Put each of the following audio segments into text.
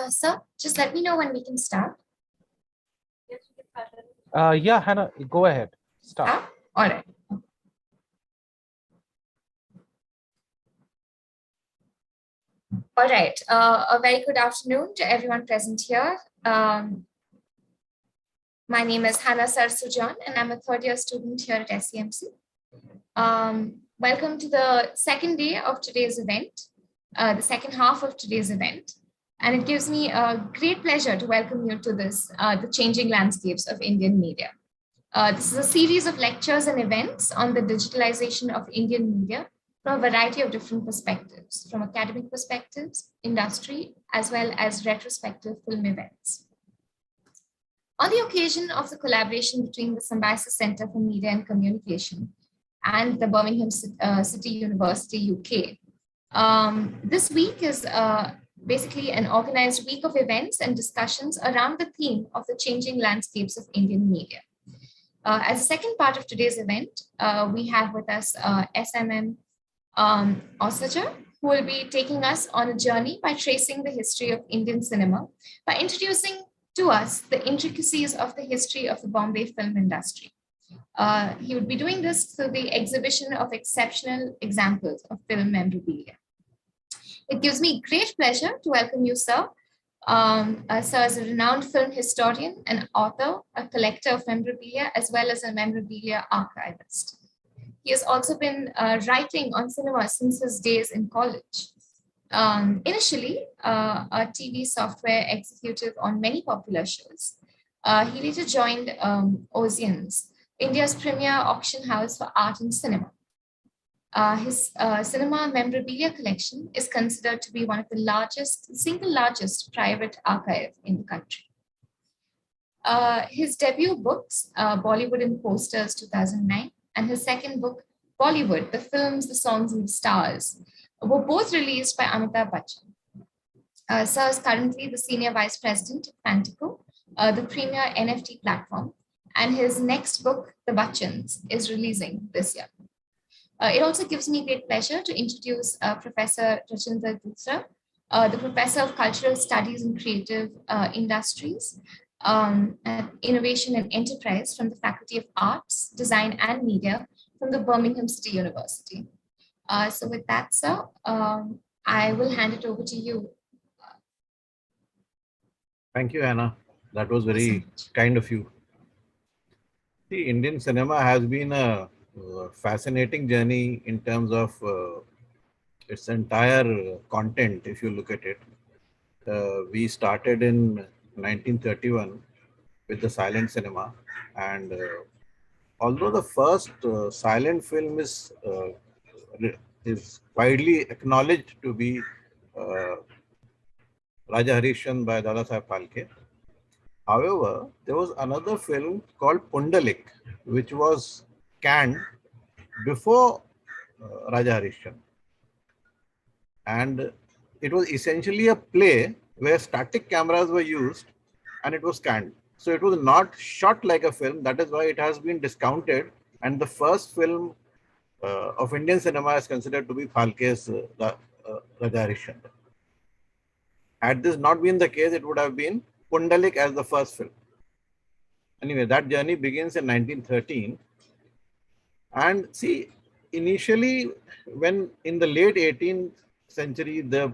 Sir, just let me know when we can start. Yeah, Hannah, go ahead. Start. All right. All right. A very good afternoon to everyone present here. My name is Hannah Sarsujan, and I'm a third-year student here at SCMC. Welcome to the second day of today's event, the second half of today's event. And it gives me a great pleasure to welcome you to this, the changing landscapes of Indian media. This is a series of lectures and events on the digitalization of Indian media from a variety of different perspectives, from academic perspectives, industry, as well as retrospective film events. On the occasion of the collaboration between the Symbiosis Center for Media and Communication and the Birmingham City University, UK, this week is basically an organized week of events and discussions around the theme of the changing landscapes of Indian media. As a second part of today's event, we have with us SMM Osager, who will be taking us on a journey by tracing the history of Indian cinema, by introducing to us the intricacies of the history of the Bombay film industry. He would be doing this through the exhibition of exceptional examples of film memorabilia. It gives me great pleasure to welcome you, sir. Sir is a renowned film historian, an author, a collector of memorabilia, as well as a memorabilia archivist. He has also been writing on cinema since his days in college. Initially, a TV software executive on many popular shows, he later joined Ozians, India's premier auction house for art and cinema. His cinema memorabilia collection is considered to be one of the single largest private archive in the country. His debut books, Bollywood in Posters 2009, and his second book, Bollywood, The Films, the Songs and the Stars, were both released by Amitabh Bachchan. Sir is currently the Senior Vice President of Fantico, the premier NFT platform, and his next book, The Bachchans, is releasing this year. It also gives me great pleasure to introduce Professor Rajendra Dutra, the Professor of Cultural Studies and Creative Industries, Innovation and Enterprise from the Faculty of Arts, Design and Media from the Birmingham City University. So with that, sir, I will hand it over to you. Thank you, Anna. That was very kind of you. See, Indian cinema has been a fascinating journey in terms of its entire content. If you look at it, we started in 1931 with the silent cinema, and although the first silent film is widely acknowledged to be Raja Harishchandra by Dadasaheb Phalke, however, there was another film called Pundalik, which was canned before Raja Harishchandra. And it was essentially a play where static cameras were used and it was canned. So it was not shot like a film. That is why it has been discounted. And the first film of Indian cinema is considered to be Phalke's Raja Harishchandra. Had this not been the case, it would have been Pundalik as the first film. Anyway, that journey begins in 1913. And see, initially, when in the late 18th century, the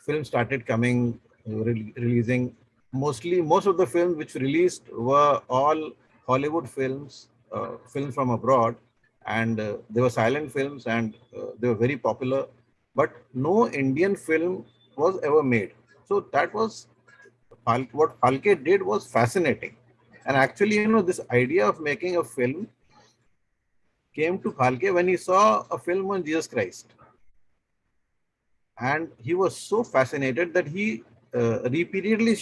film started coming, releasing. Most of the films which released were all Hollywood films, films from abroad, and they were silent films, and they were very popular. But no Indian film was ever made. So that was what Phalke did was fascinating. And actually, you know, this idea of making a film came to Phalke when he saw a film on Jesus Christ. And he was so fascinated that he repeatedly,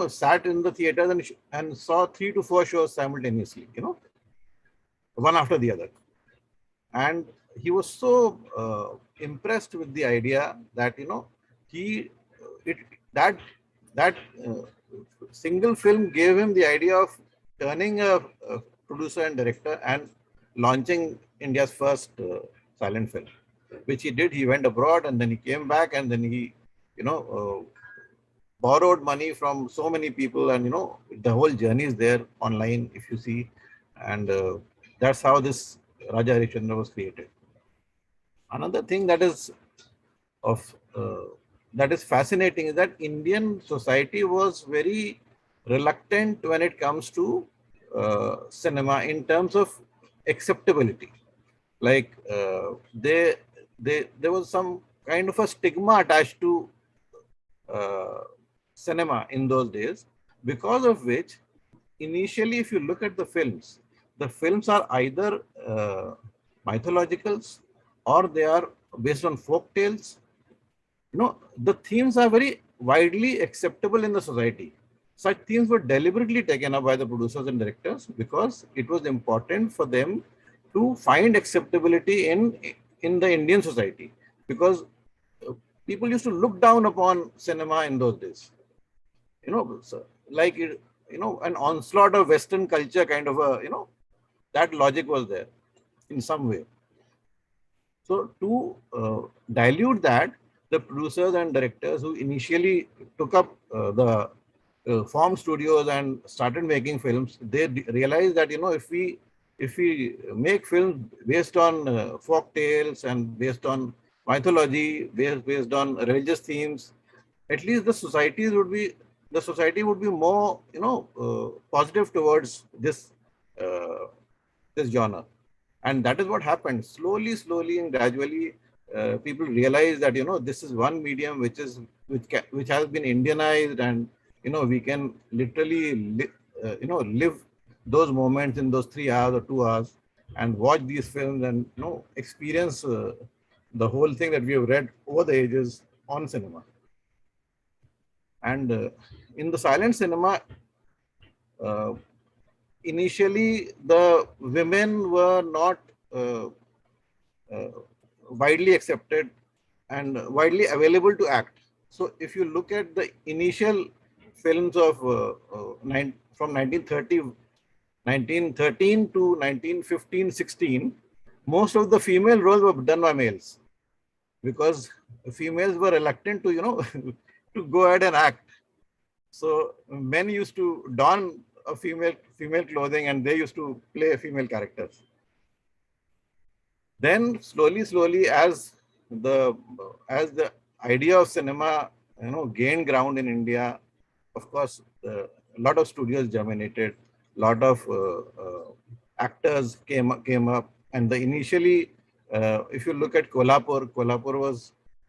sat in the theaters and saw 3 to 4 shows simultaneously, one after the other. And he was so impressed with the idea that, that single film gave him the idea of turning a producer and director and launching India's first silent film, which he did. He went abroad and then he came back and then he borrowed money from so many people, and the whole journey is there online if you see, and that's how this Raja Harishchandra was created. Another thing of that is fascinating is that Indian society was very reluctant when it comes to cinema in terms of acceptability. Like there was some kind of a stigma attached to cinema in those days, because of which initially, if you look at the films are either mythologicals or they are based on folk tales. The themes are very widely acceptable in the society. Such themes were deliberately taken up by the producers and directors because it was important for them to find acceptability in the Indian society, because people used to look down upon cinema in those days. So like an onslaught of Western culture, kind of that logic was there in some way. So to dilute that, the producers and directors who initially took up the form studios and started making films, they realized that if we make films based on folk tales and based on mythology, based on religious themes, at least the society would be more positive towards this genre. And that is what happened. Slowly and gradually, people realize that this is one medium which has been Indianized, and we can literally live those moments in those 3 hours or 2 hours and watch these films and experience the whole thing that we have read over the ages on cinema. And in the silent cinema, initially the women were not widely accepted and widely available to act. So if you look at the initial films of from 1913 to 1915-16, most of the female roles were done by males, because females were reluctant to to go ahead and act. So men used to don a female clothing and they used to play female characters. Then slowly, as the idea of cinema gained ground in India, of course, a lot of studios germinated, lot of actors came up, and the initially, if you look at Kolhapur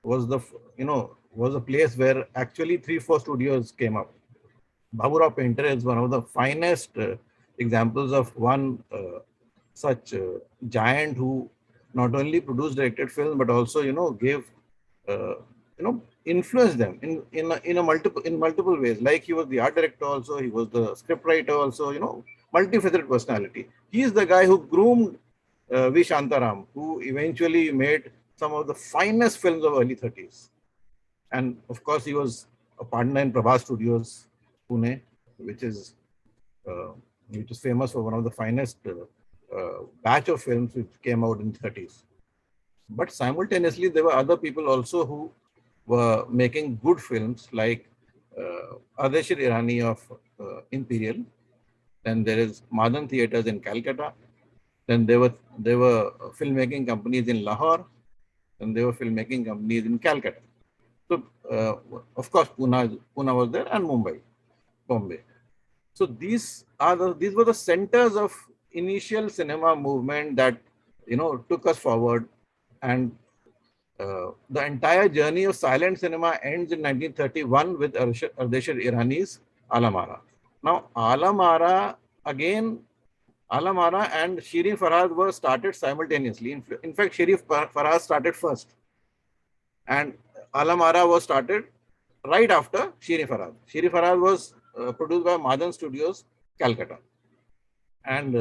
was a place where actually 3-4 studios came up. Baburao Painter is one of the finest examples of one such giant who not only produced, directed films, but also gave influenced them in multiple ways. Like he was the art director also, he was the script writer also, multifaceted personality. He is the guy who groomed V. Shantaram, who eventually made some of the finest films of early 30s. And of course, he was a partner in Prabhas Studios, Pune, which is famous for one of the finest batch of films which came out in the 30s. But simultaneously, there were other people also who were making good films, like Ardeshir Irani of Imperial. Then there is Madan Theatres in Calcutta. Then there were filmmaking companies in Lahore. Then there were filmmaking companies in Calcutta. So of course, Pune was there, and Bombay. So these were the centers of initial cinema movement that took us forward, and the entire journey of silent cinema ends in 1931 with Ardeshir Irani's Alamara. Now Alamara and Shirin Farhad were started simultaneously. In fact, Shirin Farhad started first, and Alamara was started right after Shirin Farhad. Shirin Farhad was produced by Madan Studios, Calcutta. And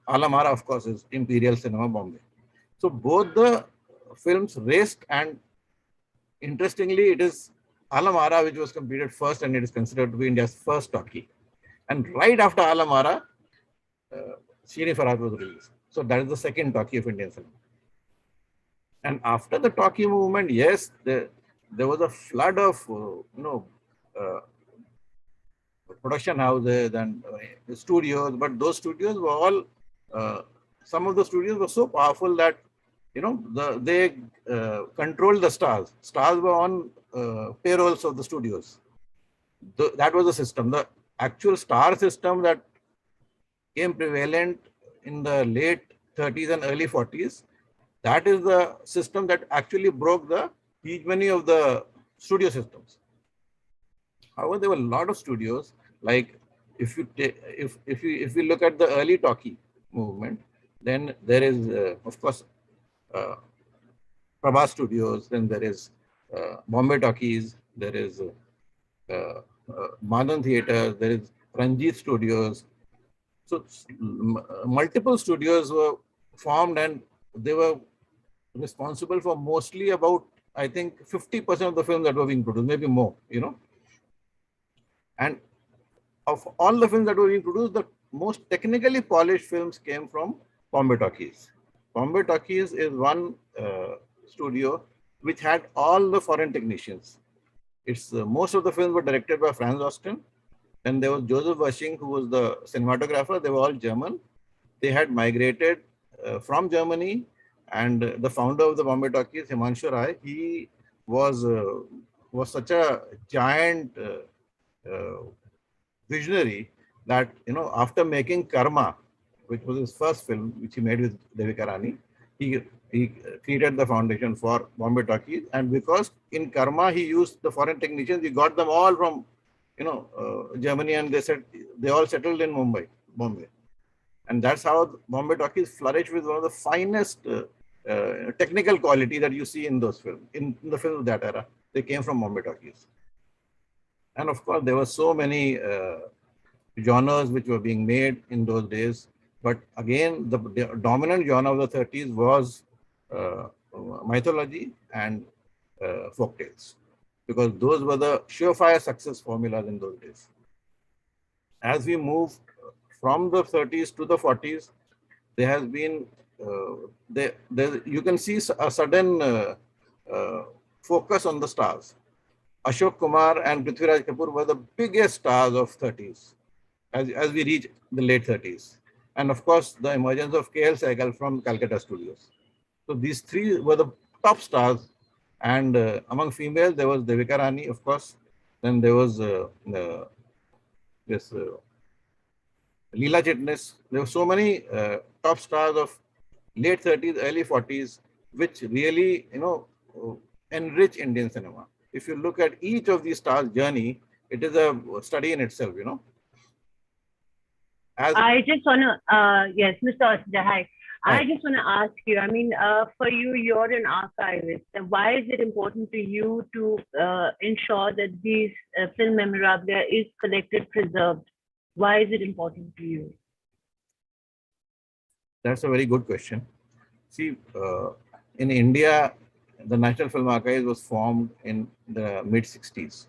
Alamara, of course, is Imperial Cinema, Bombay. So both the films raced, and interestingly, it is Alamara which was completed first, and it is considered to be India's first talkie. And right after Alamara, Shirin Farhad was released. So that is the second talkie of Indian cinema. And after the talkie movement, yes, there was a flood of uh, production houses and studios, but those studios were all some of the studios were so powerful that they controlled the stars. Stars were on payrolls of the studios. That was the system. The actual star system that came prevalent in the late 30s and early 40s. That is the system that actually broke the hegemony of the studio systems. However, there were a lot of studios. Like if you take, if you look at the early talkie movement, then there is of course uh, Prabha Studios. Then there is Bombay Talkies. There is Madan Theatre. There is Ranjit Studios. So multiple studios were formed, and they were responsible for mostly about, I think, 50% of the films that were being produced, maybe more. And of all the films that were being produced, the most technically polished films came from Bombay Talkies. Bombay Talkies is one studio which had all the foreign technicians. It's most of the films were directed by Franz Osten. Then there was Joseph Washing, who was the cinematographer. They were all German. They had migrated from Germany, and the founder of the Bombay Talkies, Himanshu Rai, he was such a giant visionary that after making Karma, which was his first film, which he made with Devika Rani, he created the foundation for Bombay Talkies. And because in Karma he used the foreign technicians, he got them all from Germany, and they all settled in Bombay. And that's how Bombay Talkies flourished with one of the finest technical quality that you see in those films, in the films of that era. They came from Bombay Talkies. And of course, there were so many genres which were being made in those days. But again, the dominant genre of the 30s was mythology and folk tales, because those were the surefire success formulas in those days. As we moved from the 30s to the 40s, there has been you can see a sudden focus on the stars. Ashok Kumar and Prithviraj Kapoor were the biggest stars of 30s as we reach the late 30s. And of course, the emergence of KL Sehgal from Calcutta Studios. So these three were the top stars. And among females, there was Devika Rani, of course. Then there was this Leela Chitnis. There were so many top stars of late 30s, early 40s, which really, enrich Indian cinema. If you look at each of these stars' journey, it is a study in itself, I just want to, yes, Mr. Asja, hi. Hi. I just want to ask you, I mean, for you, you're an archivist. Why is it important to you to ensure that these film memorabilia is collected, preserved? Why is it important to you? That's a very good question. See, in India, the National Film Archives was formed in the mid 60s.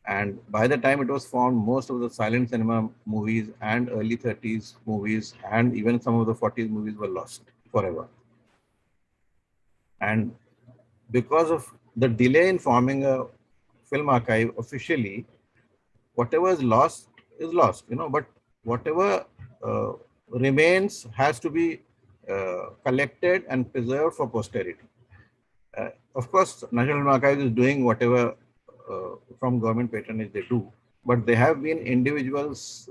And by the time it was formed, most of the silent cinema movies and early 30s movies and even some of the 40s movies were lost forever. And because of the delay in forming a film archive officially, whatever is lost, but whatever remains has to be collected and preserved for posterity. Of course, National Film Archives is doing whatever from government patronage they do, but there have been individuals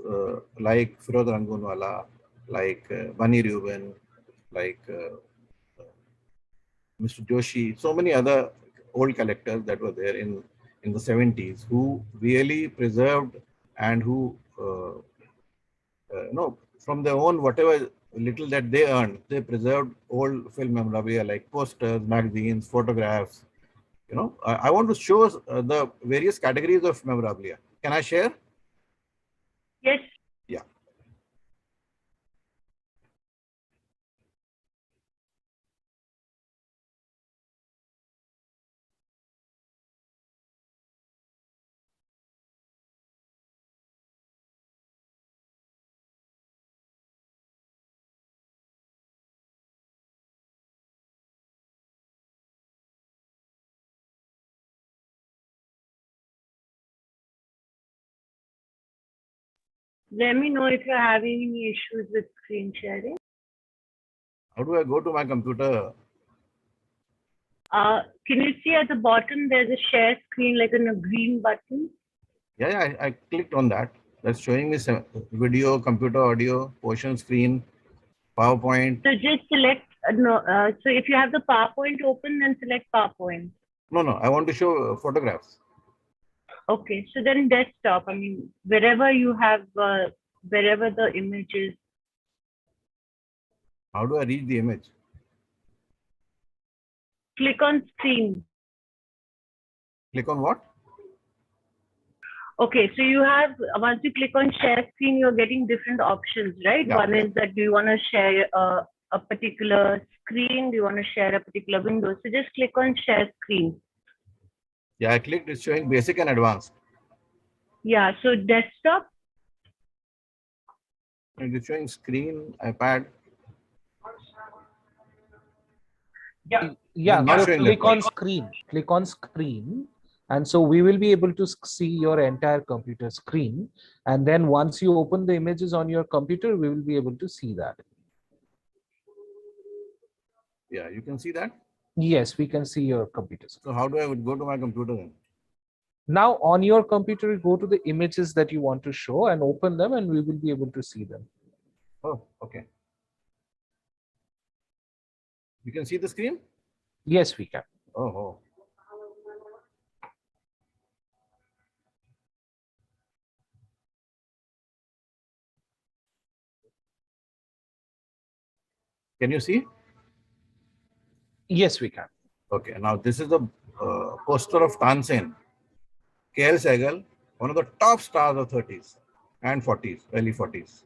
like Firoz Rangunwala, like Bunny Reuben, like Mr. Joshi, so many other old collectors that were there in the 70s who really preserved and who, from their own whatever little that they earned, they preserved old film memorabilia like posters, magazines, photographs. I want to show the various categories of memorabilia. Can I share? Yes. Yeah. Let me know if you're having any issues with screen sharing. How do I go to my computer? Can you see at the bottom there's a share screen like a green button? Yeah, I clicked on that. That's showing me some video, computer, audio, portion screen, PowerPoint. So just select, so if you have the PowerPoint open, then select PowerPoint. No, I want to show photographs. Okay, so then desktop, I mean, wherever you have, wherever the image is. How do I reach the image? Click on screen. Click on what? Okay, so you have, once you click on share screen, you're getting different options, right? Yeah. One is that do you want to share a particular screen? Do you want to share a particular window? So just click on share screen. Yeah, I clicked. It's showing basic and advanced. Yeah, so desktop. And it's showing screen, iPad. Yeah, not so showing click laptop. on screen. Click on screen. And so we will be able to see your entire computer screen. And then once you open the images on your computer, we will be able to see that. Yeah, you can see that. Yes, we can see your computer screen. So how do I go to my computer then? Now on your computer, go to the images that you want to show and open them, and we will be able to see them. Oh, okay. You can see the screen? Yes, we can. Oh. Can you see? Yes, we can. Okay, now this is the poster of Tansen. KL Sehgal, one of the top stars of 30s and 40s, early 40s.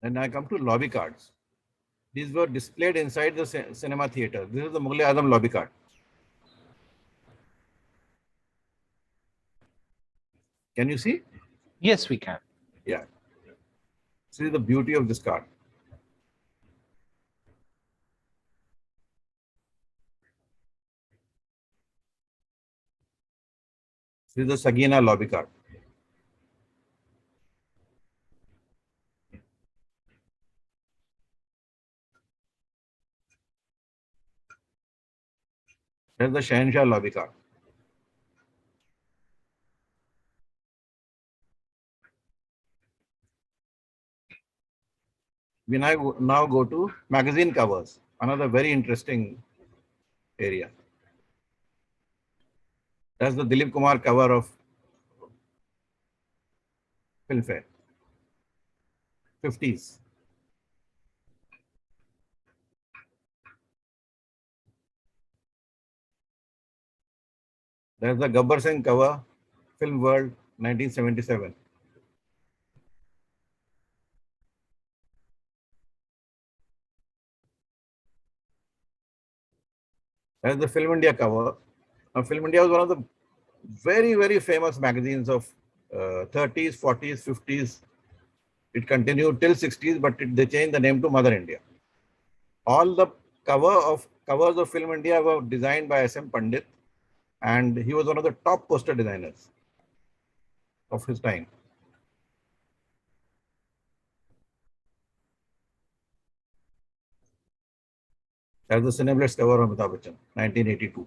Then I come to lobby cards. These were displayed inside the cinema theater. This is the Mughal-e-Azam lobby card. Can you see? Yes, we can. Yeah. See the beauty of this card. This is the Sagina lobby card. There's the Shahenshah lobby card. We now go to magazine covers, another very interesting area. That's the Dilip Kumar cover of Filmfare, 50s. There's the Gabbar Singh cover, Film World, 1977. There's the Film India cover. Now, Film India was one of the very, very famous magazines of 30s, 40s, 50s. It continued till 60s, but they changed the name to Mother India. All the covers of Film India were designed by S.M. Pandit, and he was one of the top poster designers of his time. That's the Cineblitz cover of Amitabh Bachchan, 1982.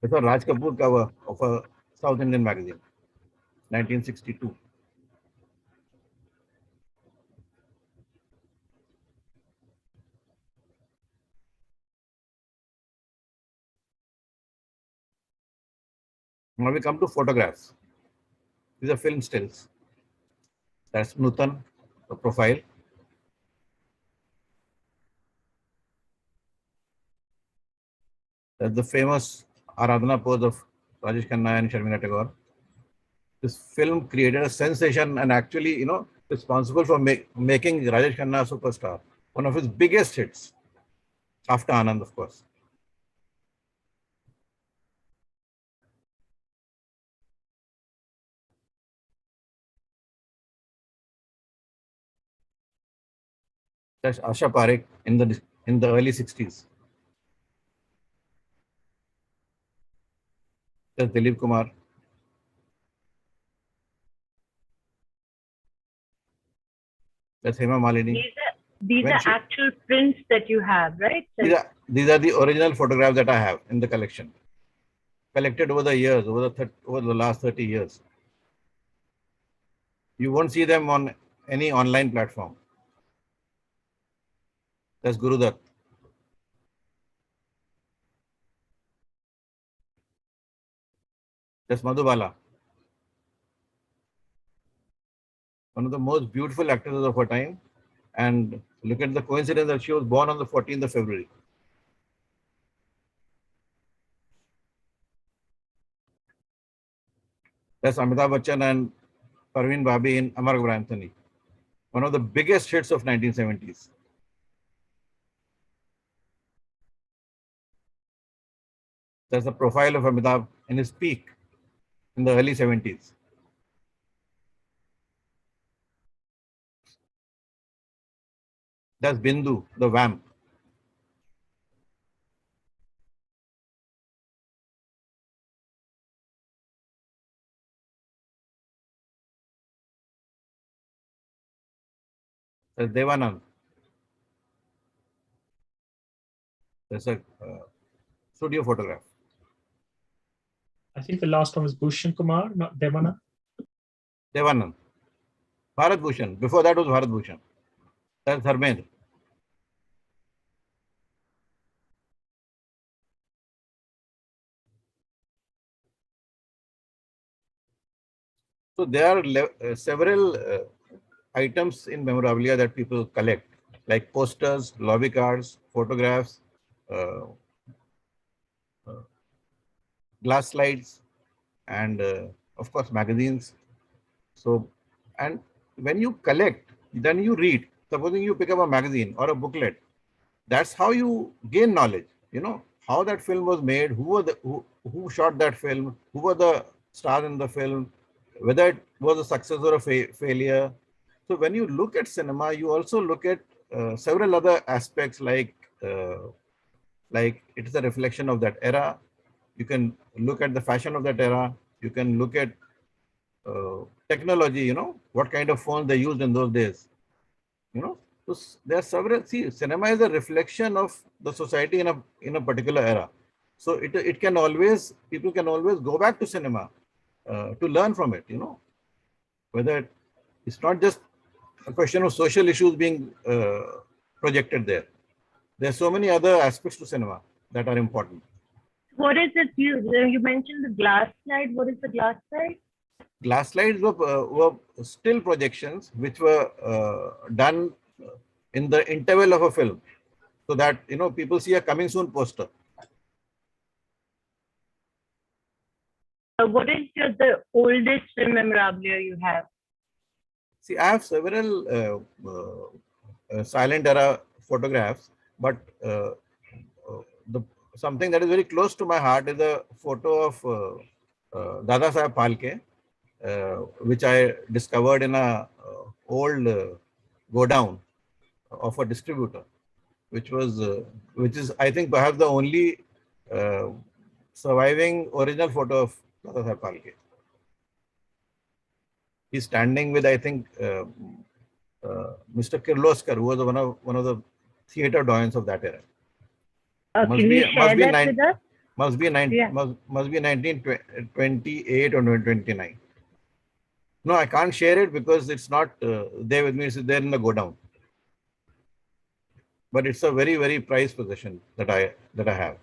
It's a Raj Kapoor cover of a South Indian magazine, 1962. Now we come to photographs. These are film stills. That's Nutan, the profile. That's the famous Aradhana pose of Rajesh Khanna and Sharmila Tagore. This film created a sensation and actually, responsible for making Rajesh Khanna a superstar. One of his biggest hits, after Anand, of course. That's Asha Parekh in the early 60s. That's Dilip Kumar. That's Hema Malini. These are actual prints that you have, right? These are the original photographs that I have in the collection, collected over the years, over the last 30 years. You won't see them on any online platform. That's Guru Dutt. That's Madhubala, one of the most beautiful actresses of her time. And look at the coincidence that she was born on the 14th of February. That's Amitabh Bachchan and Parveen Babi in Amar Akbar Anthony, one of the biggest hits of 1970s. That's the profile of Amitabh in his peak in the early 70s. That's Bindu, the vamp. That's Devanand. That's a studio photograph. I think the last one was Bhushan Kumar, not Devanand. Devanand. Bharat Bhushan. Before that was Bharat Bhushan. That's Dharmendra. So there are several items in memorabilia that people collect, like posters, lobby cards, photographs, glass slides, and of course magazines. So, and when you collect, then you read. Supposing you pick up a magazine or a booklet, that's how you gain knowledge. How that film was made, who shot that film, who were the stars in the film, whether it was a success or a failure. So when you look at cinema, you also look at several other aspects like it is a reflection of that era. You can look at the fashion of that era. You can look at technology, what kind of phones they used in those days. So there are several. See, cinema is a reflection of the society in a particular era. So people can always go back to cinema to learn from it. Whether it's not just a question of social issues being projected there. There are so many other aspects to cinema that are important. What is it? You mentioned the glass slide. What is the glass slide? Glass slides were still projections which were done in the interval of a film, so that people see a coming soon poster. What is the oldest film memorabilia you have? See, I have several silent era photographs, but something that is very close to my heart is a photo of Dada Saheb Phalke, which I discovered in a old godown of a distributor, which is I think perhaps the only surviving original photo of Dada Saheb Phalke. He's standing with, I think, Mr. Kirloskar, who was one of the theatre doyens of that era. Can you share that with us? Must be 1928 or 1929. No, I can't share it because it's not there with me. It's there in the godown. But it's a very, very prized possession that I have.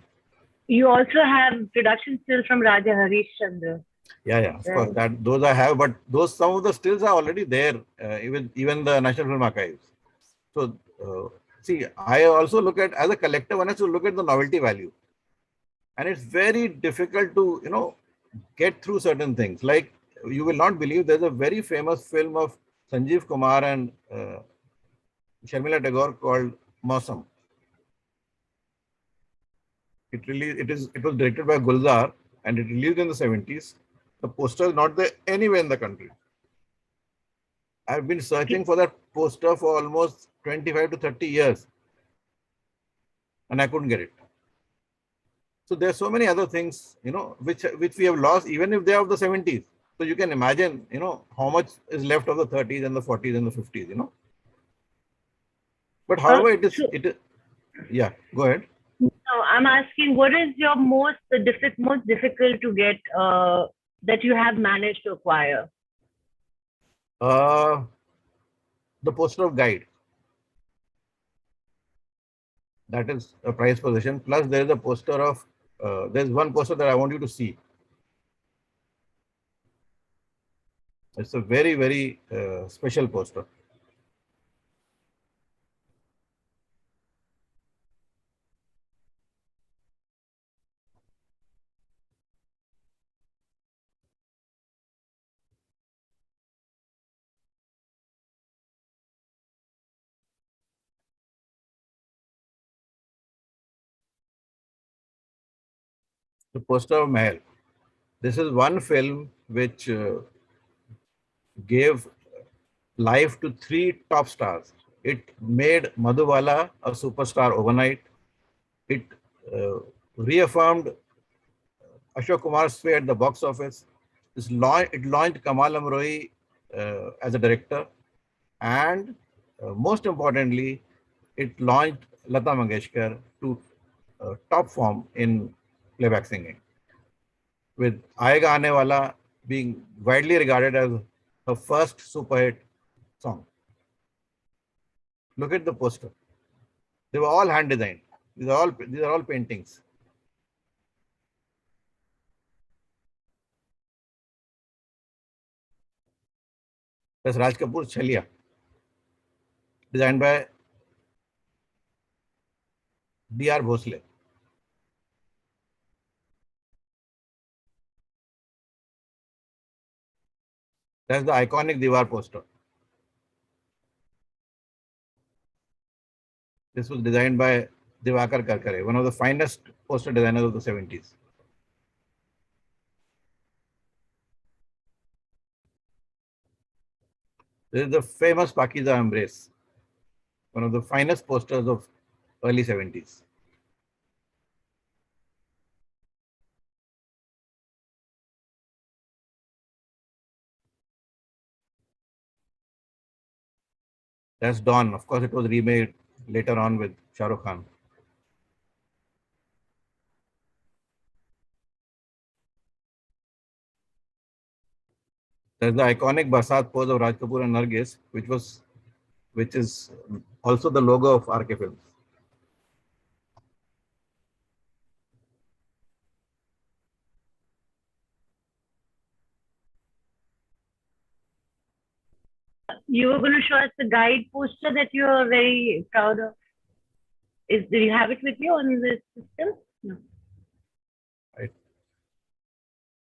You also have production stills from Raja Harish Chandra. Yeah, of course. Those I have, but some of the stills are already there, even the National Film Archives. So see, I also look at, as a collector, one has to look at the novelty value. and it's very difficult to, get through certain things. Like, you will not believe, there's a very famous film of Sanjeev Kumar and Sharmila Tagore called Mausam. It was directed by Gulzar and it released in the 70s. The poster is not there anywhere in the country. I've been searching for that poster for almost 25 to 30 years and I couldn't get it. So there are so many other things, which we have lost, even if they are of the 70s. So you can imagine, how much is left of the 30s and the 40s and the 50s, But however, yeah, go ahead. No, I'm asking, what is your most difficult to get that you have managed to acquire? The poster of Guide. That is a prized possession. Plus, there is a poster of, there's one poster that I want you to see. It's a very, very special poster. The poster of Mahal. This is one film which gave life to 3 top stars. It made Madhubala a superstar overnight. It reaffirmed Ashok Kumar's sway at the box office. It launched Kamal Amrohi as a director. And most importantly, it launched Lata Mangeshkar to top form in playback singing, with Aayega Aane Wala being widely regarded as her first super hit song. Look at the poster. They were all hand designed. These are all paintings. That's Raj Kapoor's Chalia, designed by D.R. Bhosle. That's the iconic Diwar poster. This was designed by Divakar Karkare, one of the finest poster designers of the 70s. This is the famous Pakiza Embrace, one of the finest posters of early 70s. That's Dawn. Of course, it was remade later on with Shah Rukh Khan. There's the iconic Barsat pose of Raj Kapoor and Nargis, which is also the logo of RK Films. You were going to show us the Guide poster that you are very proud of. Do you have it with you on the system? No.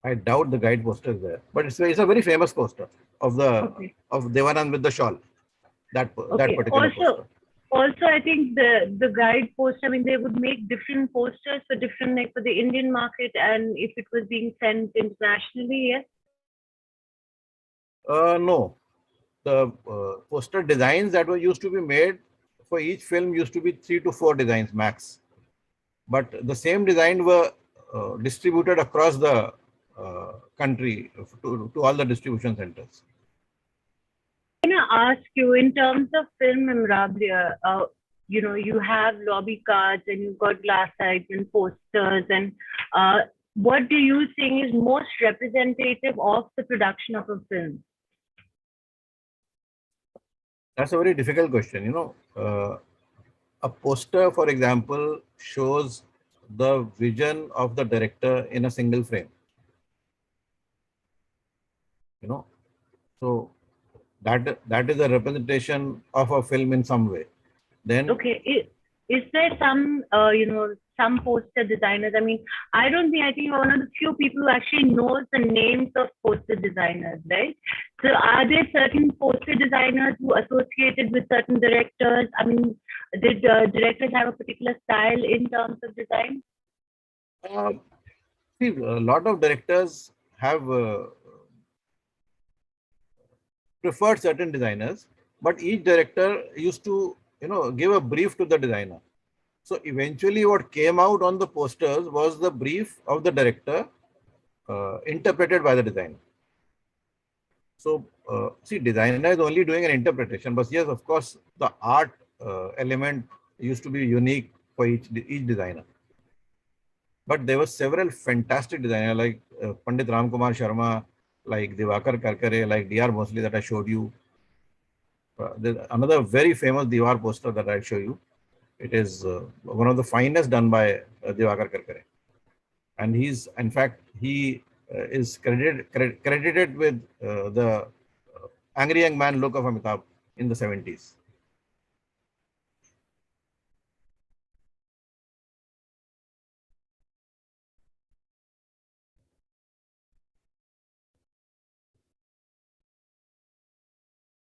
I doubt the Guide poster is there, but it's a very famous poster of of Devanand with the shawl. That particular poster. Also, I think the Guide poster, I mean, they would make different posters for different, like for the Indian market, and if it was being sent internationally, yes? No. The poster designs that were used to be made for each film used to be 3 to 4 designs max. But the same design were distributed across the country to all the distribution centers. I'm going to ask you, in terms of film memorabilia, you have lobby cards and you've got glass sides and posters, and what do you think is most representative of the production of a film? That's a very difficult question. A poster, for example, shows the vision of the director in a single frame. So that is a representation of a film in some way. Then okay, is there some some poster designers. I mean, I think you're one of the few people who actually knows the names of poster designers, right? So are there certain poster designers who associated with certain directors? I mean, did directors have a particular style in terms of design? See, a lot of directors have preferred certain designers, but each director used to, give a brief to the designer. So eventually what came out on the posters was the brief of the director interpreted by the designer. So see, designer is only doing an interpretation, but yes, of course, the art element used to be unique for each designer. But there were several fantastic designers like Pandit Ramkumar Sharma, like Diwakar Karkare, like D.R. Bhosle that I showed you. There's another very famous Diwar poster that I'll show you. It is one of the finest done by Diwakar Karkare. And he's, in fact, he is credited with the angry young man look of Amitabh in the 70s.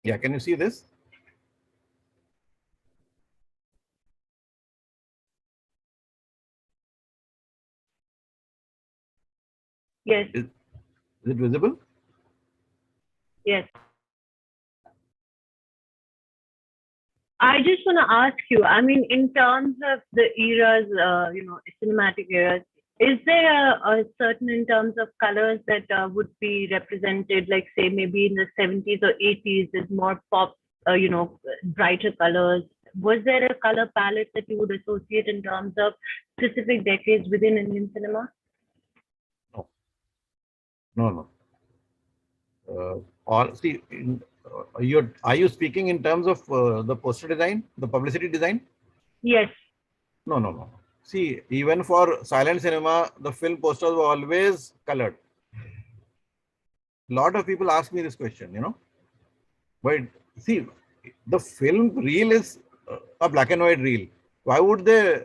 Yeah, can you see this? Yes. Is it visible? Yes. I just want to ask you, I mean, in terms of the eras, cinematic eras, is there a certain in terms of colors that would be represented, like say maybe in the 70s or 80s, is more pop, brighter colors? Was there a color palette that you would associate in terms of specific decades within Indian cinema? No. Are you speaking in terms of the poster design, the publicity design? Yes. No. See, even for silent cinema, the film posters were always colored. A lot of people ask me this question, But see, the film reel is a black and white reel. Why would they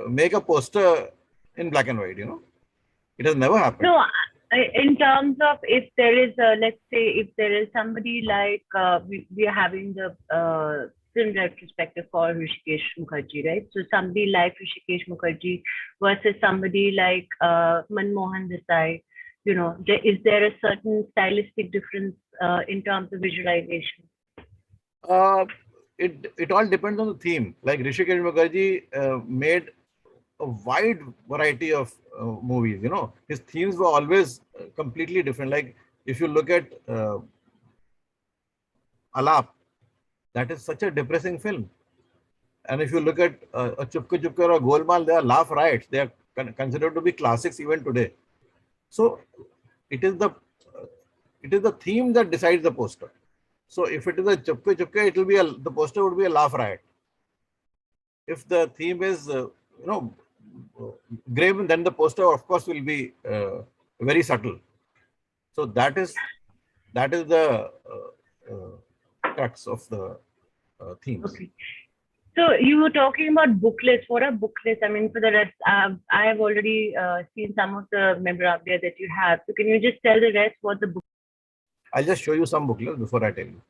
make a poster in black and white, It has never happened. No, in terms of if there is, let's say, if there is somebody like, we are having the film retrospective for Hrishikesh Mukherjee, right? So somebody like Hrishikesh Mukherjee versus somebody like Manmohan Desai, is there a certain stylistic difference in terms of visualization? It all depends on the theme. Like Hrishikesh Mukherjee made a wide variety of movies. His themes were always completely different. Like if you look at Alap, that is such a depressing film. And if you look at a Chupke Chupke or a Golmaal, they are laugh riots. They are considered to be classics even today. So it is the theme that decides the poster. So if it is a Chupke Chupke, it will be the poster would be a laugh riot. If the theme is grave, then the poster of course will be very subtle. So that is the crux of the themes. Okay. So you were talking about booklets. What are booklets? I mean, for the rest, I have already seen some of the memorabilia that you have. So can you just tell the rest what the book? I'll just show you some booklets before I tell you.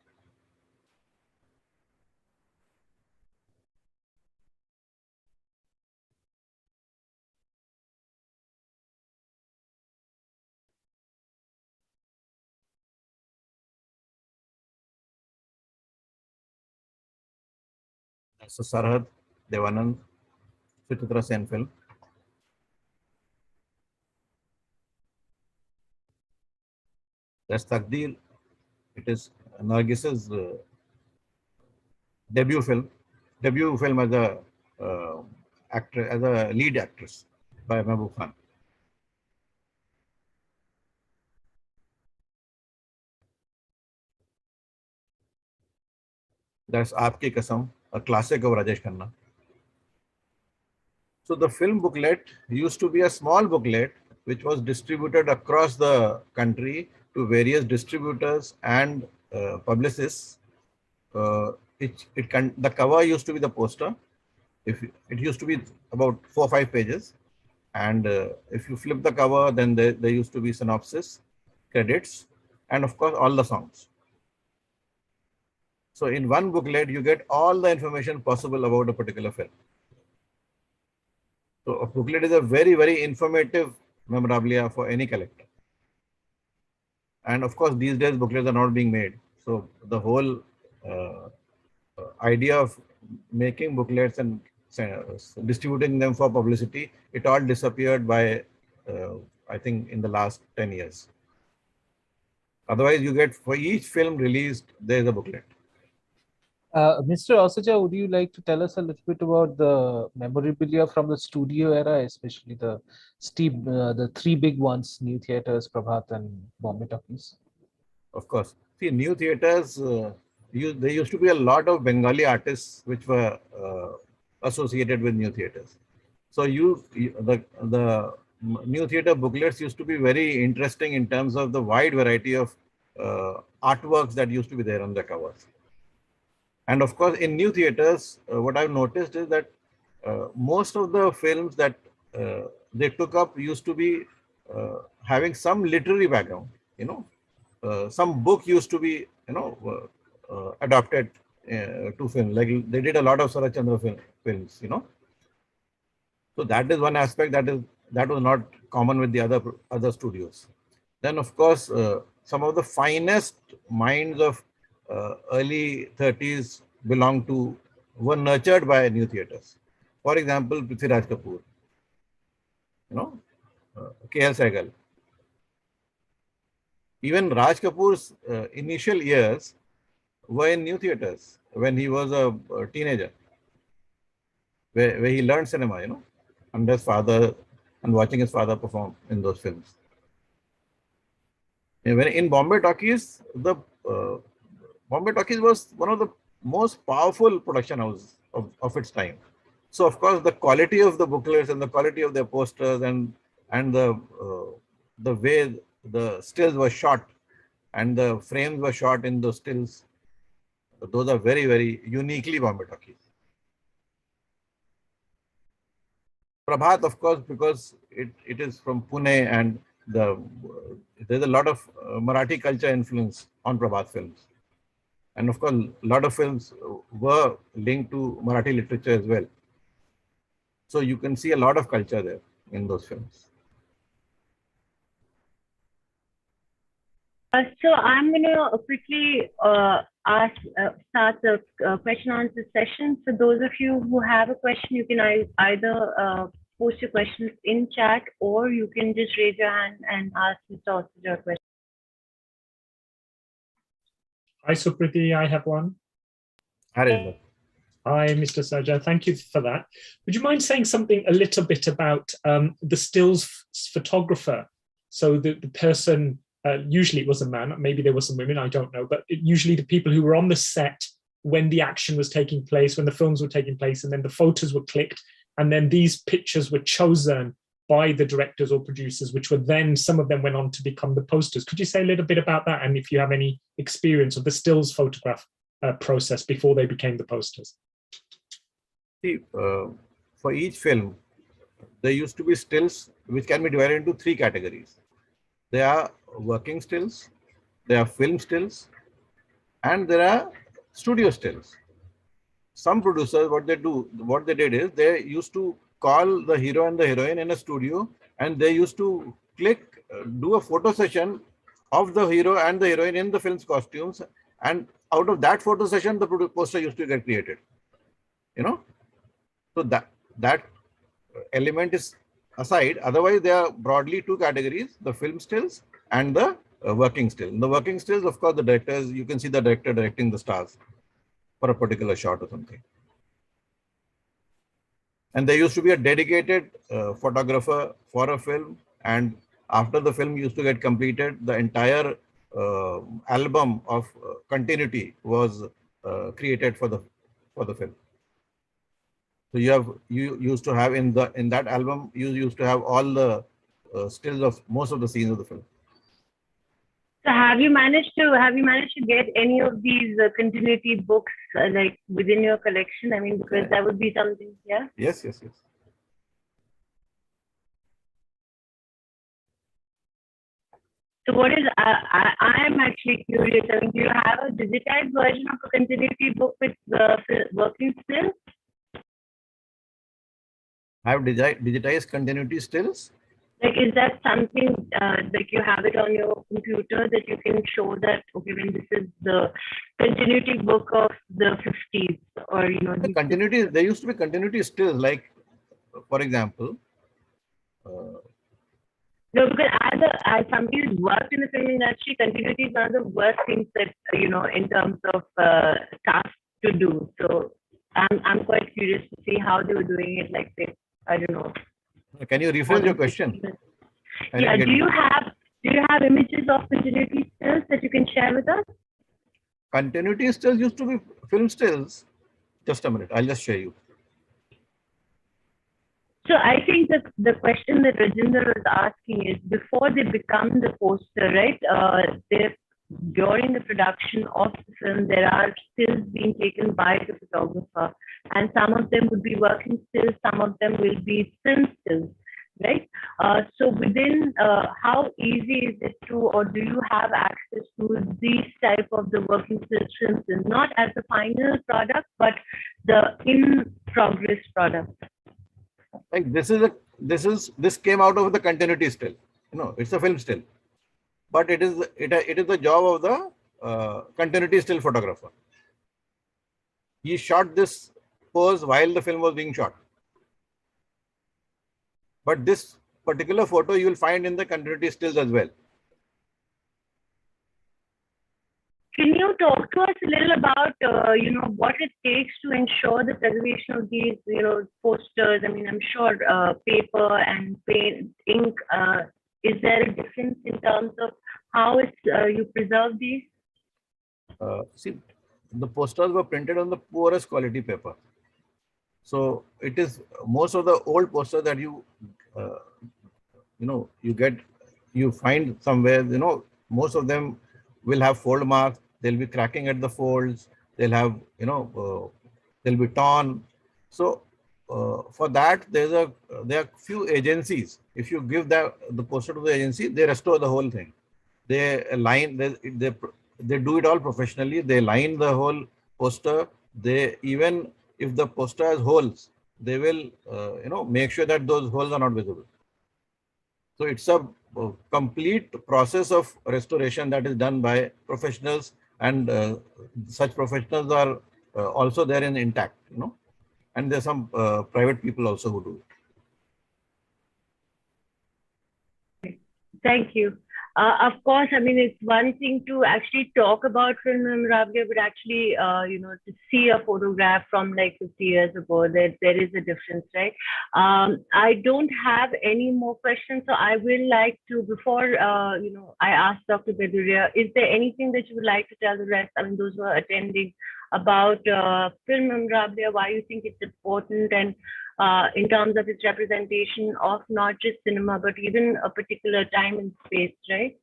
That's a Sarhad, Devanand, Suchitra Sen film. That's Takdeer. It is Nargis's debut film as a actor, as a lead actress by Mehboob Khan. That's Aapki Kasam, a classic of Rajesh Khanna. So the film booklet used to be a small booklet which was distributed across the country to various distributors and publicists. The cover used to be the poster, It used to be about 4 or 5 pages, and if you flip the cover, then there used to be synopsis, credits, and of course all the songs. So in one booklet, you get all the information possible about a particular film. So a booklet is a very, very informative memorabilia for any collector. And of course, these days booklets are not being made. So the whole idea of making booklets and distributing them for publicity, it all disappeared by, I think, in the last 10 years. Otherwise, you get, for each film released, there is a booklet. Mr. Osaja, would you like to tell us a little bit about the memorabilia from the studio era, especially the three big ones, New Theatres, Prabhat, and Bombay Talkies? Of course. See, New Theatres, there used to be a lot of Bengali artists which were associated with New Theatres. So the New Theatre booklets used to be very interesting in terms of the wide variety of artworks that used to be there on the covers. And of course, in New Theatres, what I've noticed is that most of the films that they took up used to be having some literary background. Some book used to be adapted to film. Like they did a lot of Sarat Chandra films. So that is one aspect that was not common with the other studios. Then of course, some of the finest minds of early 30s were nurtured by New Theatres. For example, Prithviraj Kapoor, K.L. Sehgal. Even Raj Kapoor's initial years were in New Theatres when he was a teenager, where he learned cinema, under his father and watching his father perform in those films. In Bombay Talkies, Bombay Talkies was one of the most powerful production houses of its time. So of course, the quality of the booklets and the quality of their posters and the way the stills were shot and the frames were shot in those stills, those are very, very uniquely Bombay Talkies. Prabhat, of course, because it is from Pune and there's a lot of Marathi culture influence on Prabhat films. And of course, a lot of films were linked to Marathi literature as well. So you can see a lot of culture there in those films. So I'm going to quickly start the question answer session. For those of you who have a question, you can either post your questions in chat, or you can just raise your hand and ask Mr. Osaja a question. Hi, Supriti. I have one. Hi, Mr. Saja. Thank you for that. Would you mind saying something a little bit about the stills photographer? So the person, usually it was a man, maybe there were some women, I don't know, but usually the people who were on the set when the action was taking place, when the films were taking place, and then the photos were clicked, and then these pictures were chosen by the directors or producers, which were then, some of them went on to become the posters. Could you say a little bit about that? And if you have any experience of the stills photograph process before they became the posters? See, for each film, there used to be stills which can be divided into 3 categories. There are working stills, there are film stills, and there are studio stills. Some producers, what they did is they used to call the hero and the heroine in a studio, and they used to do a photo session of the hero and the heroine in the film's costumes, and out of that photo session, the poster used to get created. So that element is aside. Otherwise, there are broadly 2 categories: the film stills and the working still. In the working stills, of course, the directors, you can see the director directing the stars for a particular shot or something. And there used to be a dedicated photographer for a film, and after the film used to get completed, the entire album of continuity was created for the film. So you used to have in that album, you used to have all the stills of most of the scenes of the film. So have you managed to get any of these continuity books like within your collection? I mean, because that would be something, yeah. Yes. So what is, I am actually curious. I mean, do you have a digitized version of a continuity book with working stills? Have digitized continuity stills? Like, is that something like you have it on your computer that you can show that, okay, when this is the continuity book of the 50s, or, you know, The continuity, there used to be continuity stills, like, for example, no, because as somebody who's worked in the film industry, continuity is one of the worst things that, you know, in terms of tasks to do. So I'm quite curious to see how they were doing it. Like, say, I don't know. Can you rephrase your question? Yeah. Do you have images of continuity stills that you can share with us? Continuity stills used to be film stills. Just a minute, I'll just show you. So I think that the question that Rajinder was asking is, before they become the poster, right? During the production of the film, there are stills being taken by the photographer, and some of them would be working stills, some of them will be film stills, right? So within, how easy is it to, or do you have access to these type of the working stills films, not as the final product, but the in progress product? Like this came out of the continuity still. You know, it's a film still, but it is the job of the continuity still photographer. He shot this pose while the film was being shot. But this particular photo you will find in the continuity stills as well. Can you talk to us a little about, you know, what it takes to ensure the preservation of these, you know, posters? I mean, I'm sure paper and paint, ink, is there a difference in terms of how you preserve these? See, the posters were printed on the poorest quality paper. So it is most of the old posters that you find somewhere, you know, most of them will have fold marks. They'll be cracking at the folds. They'll have, you know, they'll be torn. So for that, there are few agencies. If you give the poster to the agency, they restore the whole thing. They line, they do it all professionally. They line the whole poster. They, even if the poster has holes, they will, you know, make sure that those holes are not visible. So it's a complete process of restoration that is done by professionals, and such professionals are also there in intact, you know, and there's some private people also who do it. Thank you. Of course, I mean, it's one thing to actually talk about film memorabilia, but actually, you know, to see a photograph from like 50 years ago, there is a difference, right? I don't have any more questions, so I will like to, before, you know, I ask Dr. Beduria, is there anything that you would like to tell the rest, I mean, those who are attending, about film memorabilia, why you think it's important, and in terms of its representation of not just cinema, but even a particular time and space, right?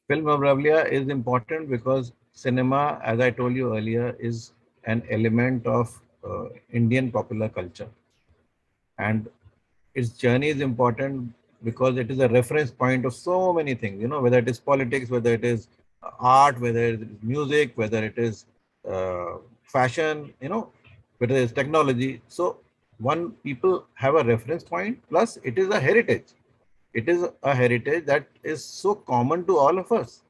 Film memorabilia is important because cinema, as I told you earlier, is an element of Indian popular culture. And its journey is important because it is a reference point of so many things, you know, whether it is politics, whether it is art, whether it is music, whether it is fashion, you know, whether it's technology. So people have a reference point, plus it is a heritage. It is a heritage that is so common to all of us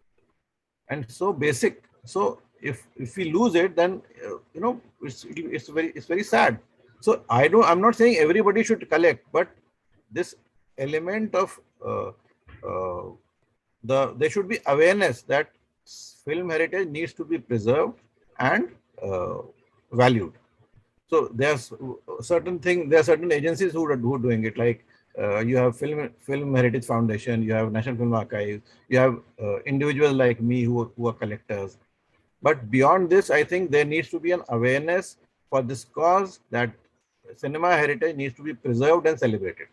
and so basic. So if we lose it, then you know, it's very sad. So I'm not saying everybody should collect, but this element of there should be awareness that film heritage needs to be preserved and valued. So there's certain agencies who are doing it, like you have Film Heritage Foundation, you have National Film Archive, you have individuals like me who are collectors. But beyond this, I think there needs to be an awareness for this cause, that cinema heritage needs to be preserved and celebrated.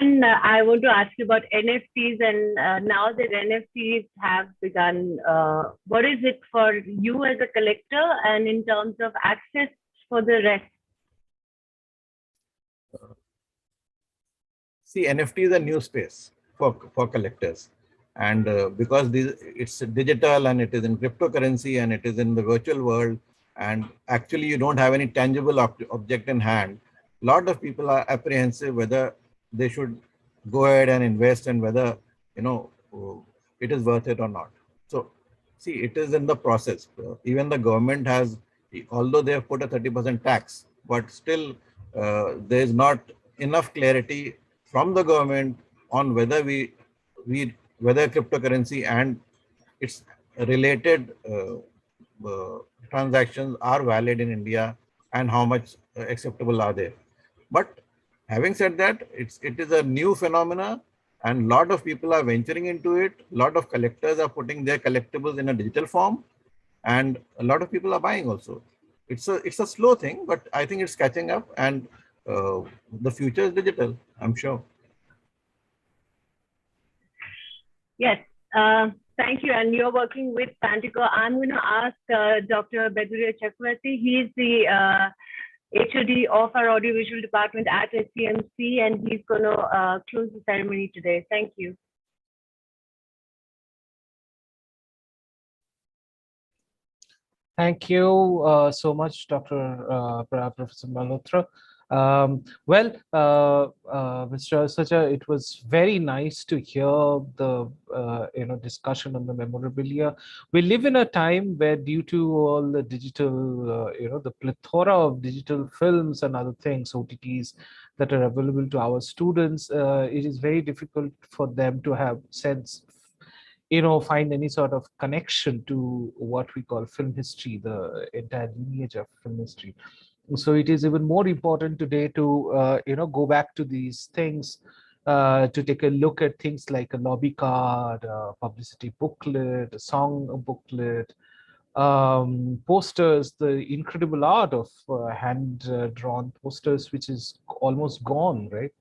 And I want to ask you about NFTs, and now that NFTs have begun, what is it for you as a collector and in terms of access for the rest? See, NFT is a new space for collectors. And because it's digital and it is in cryptocurrency and it is in the virtual world, and actually you don't have any tangible object in hand, a lot of people are apprehensive whether they should go ahead and invest and whether, it is worth it or not. So, see, it is in the process. Even the government has, although they have put a 30% tax, but still there is not enough clarity from the government on whether whether cryptocurrency and its related transactions are valid in India and how much acceptable are they. But having said that, it is a new phenomena and a lot of people are venturing into it. A lot of collectors are putting their collectibles in a digital form and a lot of people are buying also. It's a slow thing, but I think it's catching up and the future is digital, I'm sure. Yes, thank you. And you're working with Pantico. I'm going to ask Dr. Beduriya Chakravarti. He's the HOD of our audiovisual department at SCMC, and he's going to close the ceremony today. Thank you. Thank you so much, Professor Malhotra. Mr. Saja, it was very nice to hear the discussion on the memorabilia. We live in a time where, due to all the digital, the plethora of digital films and other things, OTTs that are available to our students, it is very difficult for them to have find any sort of connection to what we call film history, the entire lineage of film history. So it is even more important today to, go back to these things, to take a look at things like a lobby card, a publicity booklet, a song booklet, posters, the incredible art of hand-drawn posters, which is almost gone, right?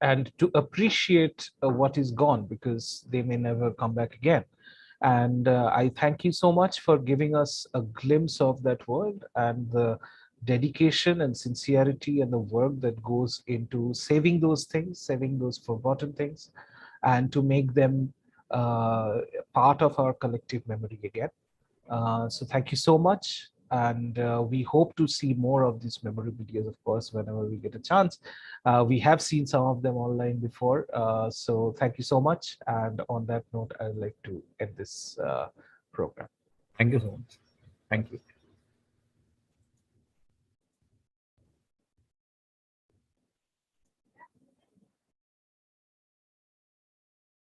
And to appreciate what is gone, because they may never come back again. And I thank you so much for giving us a glimpse of that world and the dedication and sincerity and the work that goes into saving those things, saving those forgotten things, and to make them part of our collective memory again. So thank you so much. And we hope to see more of these memorabilia, of course, whenever we get a chance. We have seen some of them online before. So thank you so much. And on that note, I'd like to end this program. Thank you so much. Thank you.